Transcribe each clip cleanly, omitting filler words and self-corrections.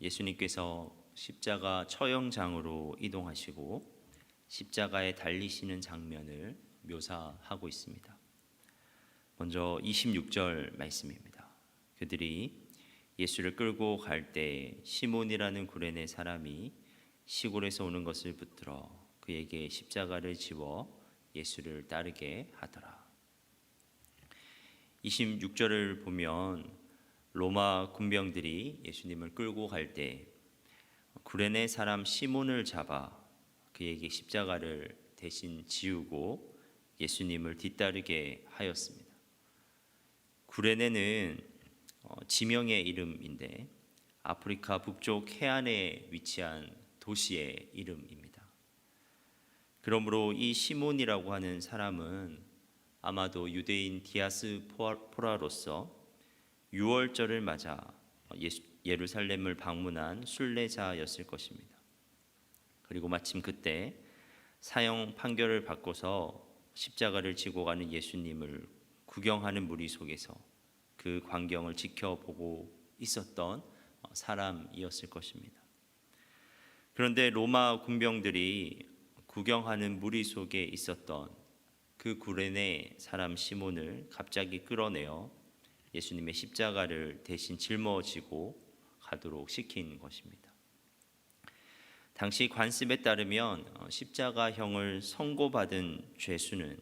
예수님께서 십자가 처형장으로 이동하시고 십자가에 달리시는 장면을 묘사하고 있습니다. 먼저 26절 말씀입니다. 그들이 예수를 끌고 갈 때 시몬이라는 구레네 사람이 시골에서 오는 것을 붙들어 그에게 십자가를 지워 예수를 따르게 하더라. 26절을 보면 로마 군병들이 예수님을 끌고 갈 때 구레네 사람 시몬을 잡아 그에게 십자가를 대신 지우고 예수님을 뒤따르게 하였습니다. 구레네는 지명의 이름인데 아프리카 북쪽 해안에 위치한 도시의 이름입니다. 그러므로 이 시몬이라고 하는 사람은 아마도 유대인 디아스포라로서 유월절을 맞아 예루살렘을 방문한 순례자였을 것입니다. 그리고 마침 그때 사형 판결을 받고서 십자가를 지고 가는 예수님을 구경하는 무리 속에서 그 광경을 지켜보고 있었던 사람이었을 것입니다. 그런데 로마 군병들이 구경하는 무리 속에 있었던 그 구레네 사람 시몬을 갑자기 끌어내어 예수님의 십자가를 대신 짊어지고 가도록 시킨 것입니다. 당시 관습에 따르면 십자가형을 선고받은 죄수는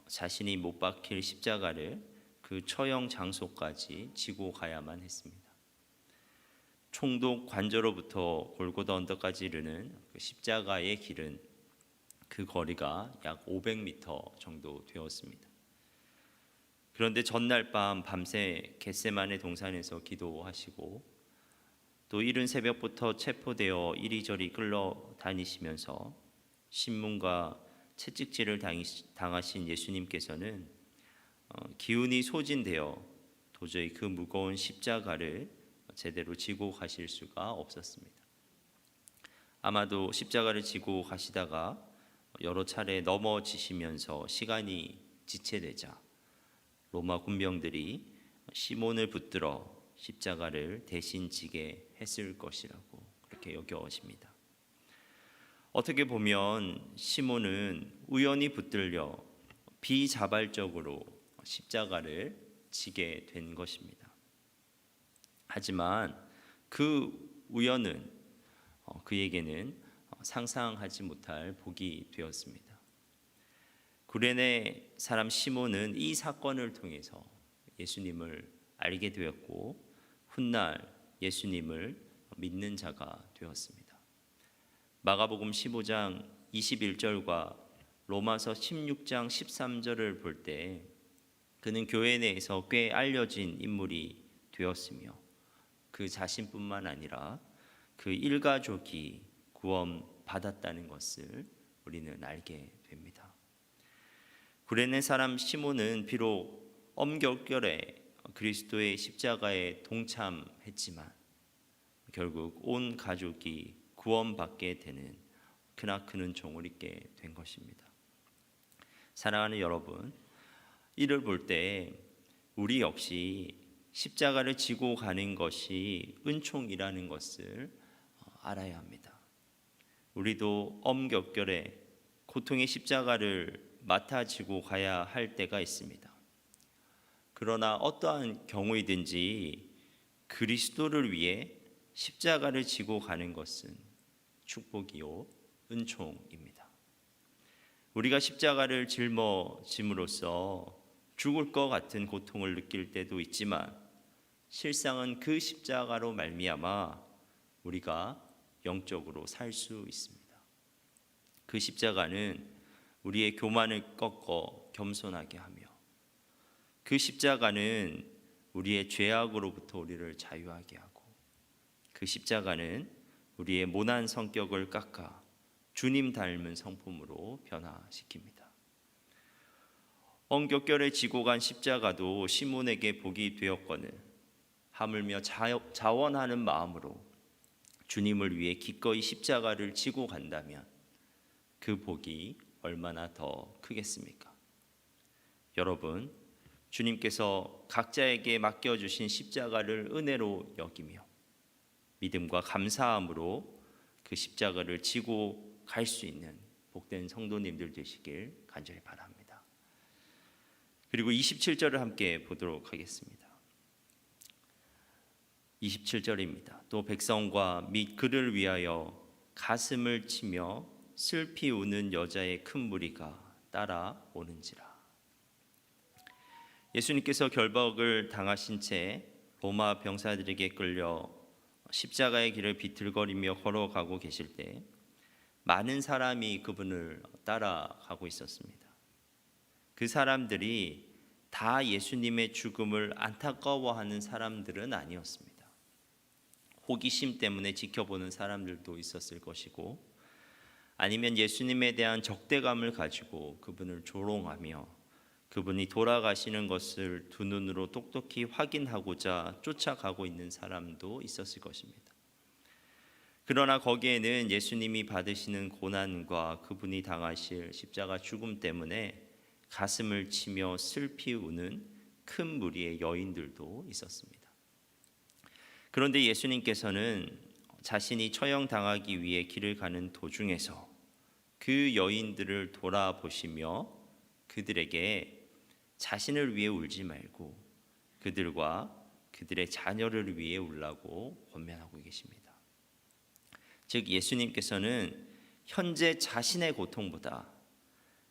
자신이 못 박힐 십자가를 그 처형 장소까지 지고 가야만 했습니다. 총독 관저로부터 골고다 언덕까지 이르는 그 십자가의 길은 그 거리가 약 500m 정도 되었습니다. 그런데 전날 밤새 겟세마네 동산에서 기도하시고 또 이른 새벽부터 체포되어 이리저리 끌려다니시면서 신문과 채찍질을 당하신 예수님께서는 기운이 소진되어 도저히 그 무거운 십자가를 제대로 지고 가실 수가 없었습니다. 아마도 십자가를 지고 가시다가 여러 차례 넘어지시면서 시간이 지체되자 로마 군병들이 시몬을 붙들어 십자가를 대신 지게 했을 것이라고 그렇게 여겨집니다. 어떻게 보면 시몬은 우연히 붙들려 비자발적으로 십자가를 지게 된 것입니다. 하지만 그 우연은 그에게는 상상하지 못할 복이 되었습니다. 구레네 사람 시몬은 이 사건을 통해서 예수님을 알게 되었고 훗날 예수님을 믿는 자가 되었습니다. 마가복음 15장 21절과 로마서 16장 13절을 볼 때 그는 교회 내에서 꽤 알려진 인물이 되었으며 그 자신뿐만 아니라 그 일가족이 구원받았다는 것을 우리는 알게 됩니다. 구레네 사람 시몬은 비록 엄격결에 그리스도의 십자가에 동참했지만 결국 온 가족이 구원받게 되는 크나큰 종을 입게 된 것입니다. 사랑하는 여러분, 이를 볼 때 우리 역시 십자가를 지고 가는 것이 은총이라는 것을 알아야 합니다. 우리도 엄격결에 고통의 십자가를 맡아 지고 가야 할 때가 있습니다. 그러나 어떠한 경우이든지 그리스도를 위해 십자가를 지고 가는 것은 축복이요 은총입니다. 우리가 십자가를 짊어짐으로써 죽을 것 같은 고통을 느낄 때도 있지만 실상은 그 십자가로 말미암아 우리가 영적으로 살 수 있습니다. 그 십자가는 우리의 교만을 꺾어 겸손하게 하며 그 십자가는 우리의 죄악으로부터 우리를 자유하게 하고 그 십자가는 우리의 모난 성격을 깎아 주님 닮은 성품으로 변화시킵니다. 엄격결에 지고 간 십자가도 시몬에게 복이 되었거늘 하물며 자원하는 마음으로 주님을 위해 기꺼이 십자가를 지고 간다면 그 복이 얼마나 더 크겠습니까? 여러분, 주님께서 각자에게 맡겨주신 십자가를 은혜로 여기며 믿음과 감사함으로 그 십자가를 지고 갈 수 있는 복된 성도님들 되시길 간절히 바랍니다. 그리고 27절을 함께 보도록 하겠습니다. 27절입니다. 또 백성과 및 그를 위하여 가슴을 치며 슬피 우는 여자의 큰 무리가 따라오는지라. 예수님께서 결박을 당하신 채 로마 병사들에게 끌려 십자가의 길을 비틀거리며 걸어가고 계실 때 많은 사람이 그분을 따라가고 있었습니다. 그 사람들이 다 예수님의 죽음을 안타까워하는 사람들은 아니었습니다. 호기심 때문에 지켜보는 사람들도 있었을 것이고, 아니면 예수님에 대한 적대감을 가지고 그분을 조롱하며 그분이 돌아가시는 것을 두 눈으로 똑똑히 확인하고자 쫓아가고 있는 사람도 있었을 것입니다. 그러나 거기에는 예수님이 받으시는 고난과 그분이 당하실 십자가 죽음 때문에 가슴을 치며 슬피 우는 큰 무리의 여인들도 있었습니다. 그런데 예수님께서는 자신이 처형당하기 위해 길을 가는 도중에서 그 여인들을 돌아보시며 그들에게 자신을 위해 울지 말고 그들과 그들의 자녀를 위해 울라고 권면하고 계십니다. 즉 예수님께서는 현재 자신의 고통보다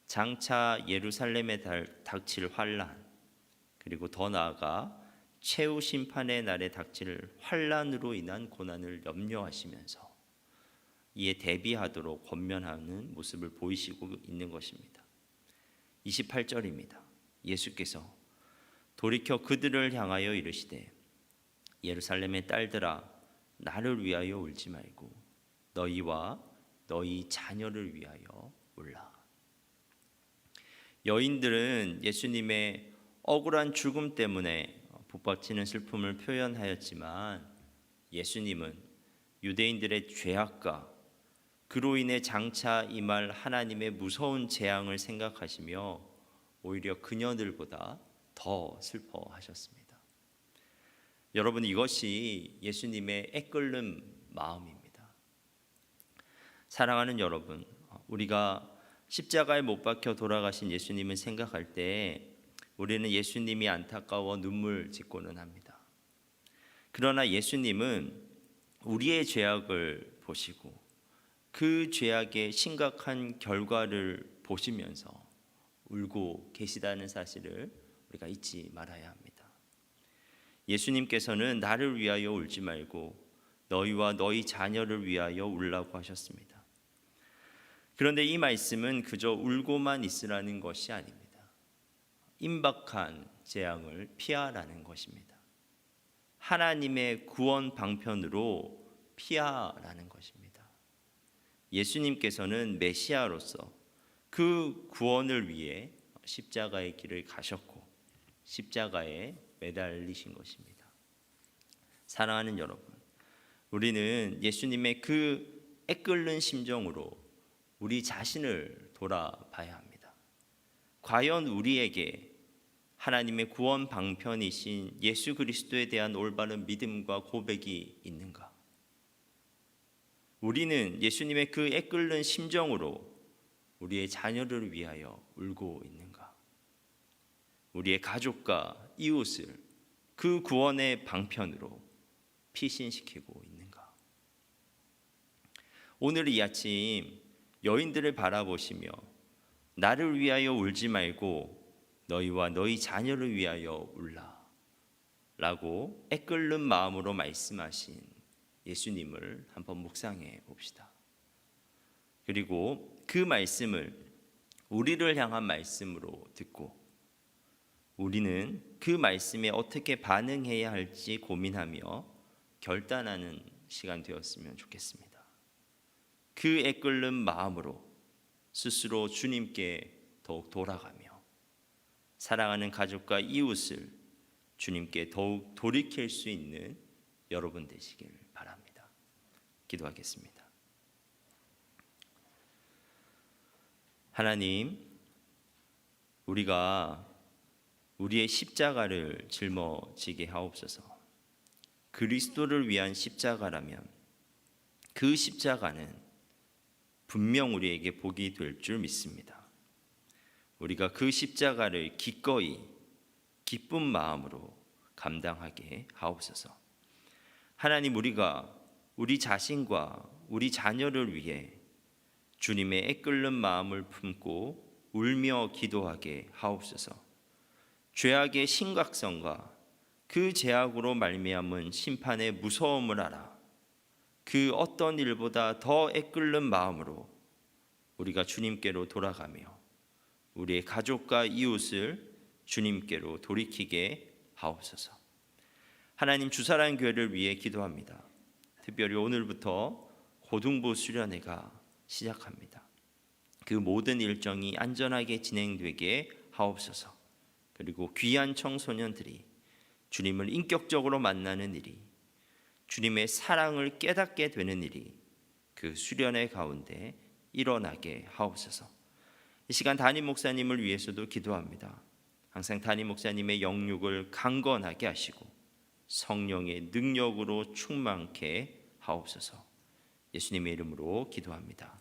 장차 예루살렘에 닥칠 환난, 그리고 더 나아가 최후 심판의 날에 닥칠 환난으로 인한 고난을 염려하시면서 이에 대비하도록 권면하는 모습을 보이시고 있는 것입니다. 28절입니다. 예수께서 돌이켜 그들을 향하여 이르시되 예루살렘의 딸들아 나를 위하여 울지 말고 너희와 너희 자녀를 위하여 울라. 여인들은 예수님의 억울한 죽음 때문에 북받치는 슬픔을 표현하였지만 예수님은 유대인들의 죄악과 그로 인해 장차 임할 하나님의 무서운 재앙을 생각하시며 오히려 그녀들보다 더 슬퍼하셨습니다. 여러분, 이것이 예수님의 애끓는 마음입니다. 사랑하는 여러분, 우리가 십자가에 못 박혀 돌아가신 예수님을 생각할 때 우리는 예수님이 안타까워 눈물 짓고는 합니다. 그러나 예수님은 우리의 죄악을 보시고 그 죄악의 심각한 결과를 보시면서 울고 계시다는 사실을 우리가 잊지 말아야 합니다. 예수님께서는 나를 위하여 울지 말고 너희와 너희 자녀를 위하여 울라고 하셨습니다. 그런데 이 말씀은 그저 울고만 있으라는 것이 아닙니다. 임박한 재앙을 피하라는 것입니다. 하나님의 구원 방편으로 피하라는 것입니다. 예수님께서는 메시아로서 그 구원을 위해 십자가의 길을 가셨고 십자가에 매달리신 것입니다. 사랑하는 여러분, 우리는 예수님의 그 애끓는 심정으로 우리 자신을 돌아봐야 합니다. 과연 우리에게 하나님의 구원 방편이신 예수 그리스도에 대한 올바른 믿음과 고백이 있는가? 우리는 예수님의 그 애끓는 심정으로 우리의 자녀를 위하여 울고 있는가? 우리의 가족과 이웃을 그 구원의 방편으로 피신시키고 있는가? 오늘 이 아침 여인들을 바라보시며 나를 위하여 울지 말고 너희와 너희 자녀를 위하여 울라 라고 애끓는 마음으로 말씀하신 예수님을 한번 묵상해 봅시다. 그리고 그 말씀을 우리를 향한 말씀으로 듣고 우리는 그 말씀에 어떻게 반응해야 할지 고민하며 결단하는 시간 되었으면 좋겠습니다. 그 애끓는 마음으로 스스로 주님께 더욱 돌아가며 사랑하는 가족과 이웃을 주님께 더욱 돌이킬 수 있는 여러분 되시길 바랍니다. 기도하겠습니다. 하나님, 우리가 우리의 십자가를 짊어지게 하옵소서. 그리스도를 위한 십자가라면 그 십자가는 분명 우리에게 복이 될 줄 믿습니다. 우리가 그 십자가를 기꺼이 기쁜 마음으로 감당하게 하옵소서. 하나님, 우리가 우리 자신과 우리 자녀를 위해 주님의 애끓는 마음을 품고 울며 기도하게 하옵소서. 죄악의 심각성과 그 죄악으로 말미암은 심판의 무서움을 알아 그 어떤 일보다 더 애끓는 마음으로 우리가 주님께로 돌아가며 우리의 가족과 이웃을 주님께로 돌이키게 하옵소서. 하나님, 주사랑 교회를 위해 기도합니다. 특별히 오늘부터 고등부 수련회가 시작합니다. 그 모든 일정이 안전하게 진행되게 하옵소서. 그리고 귀한 청소년들이 주님을 인격적으로 만나는 일이, 주님의 사랑을 깨닫게 되는 일이 그 수련회 가운데 일어나게 하옵소서. 이 시간 담임 목사님을 위해서도 기도합니다. 항상 담임 목사님의 영육을 강건하게 하시고 성령의 능력으로 충만케 하옵소서. 예수님의 이름으로 기도합니다.